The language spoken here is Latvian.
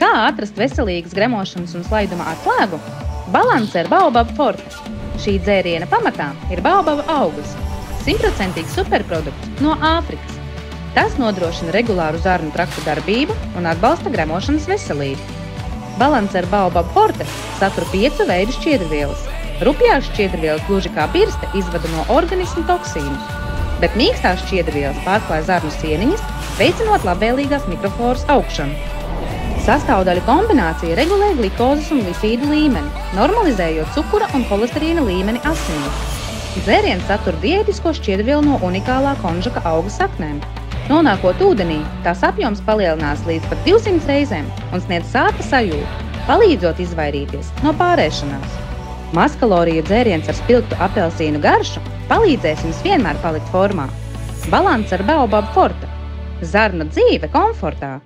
Kā atrast veselīgas gremošanas un slaiduma atslēgu? Balance ar Baobab Forte. Šī dzēriena pamatā ir baobaba auglis, 100% superprodukts no Āfrikas. Tas nodrošina regulāru zarnu traktu darbību un atbalsta gremošanas veselību. Balance ar Baobab Forte satur 5 veidu šķiedrvielas. Rupjās šķiedrvielas gluži kā birste izvada no organisma toksīnus, bet mīkstās šķiedrvielas pārklāj zarnu sieniņas, veicinot labvēlīgās mikrofloras augšanu. Sastāvdaļu kombinācija regulē glikozes un lipīdu līmeni, normalizējot cukura un holesterīna līmeni asinīs. Dzēriens satur diētisko šķiedrvielu no unikālā konžaka auga saknēm. Nonākot ūdenī, tās apjoms palielinās līdz pat 200 reizēm un sniedz sāta sajūtu, palīdzot izvairīties no pārēšanās. Mazkaloriju dzēriens ar spilgtu apelsīnu garšu palīdzēs jums vienmēr palikt formā. Balance ar Baobab Forte. Zarnu dzīve komfortā!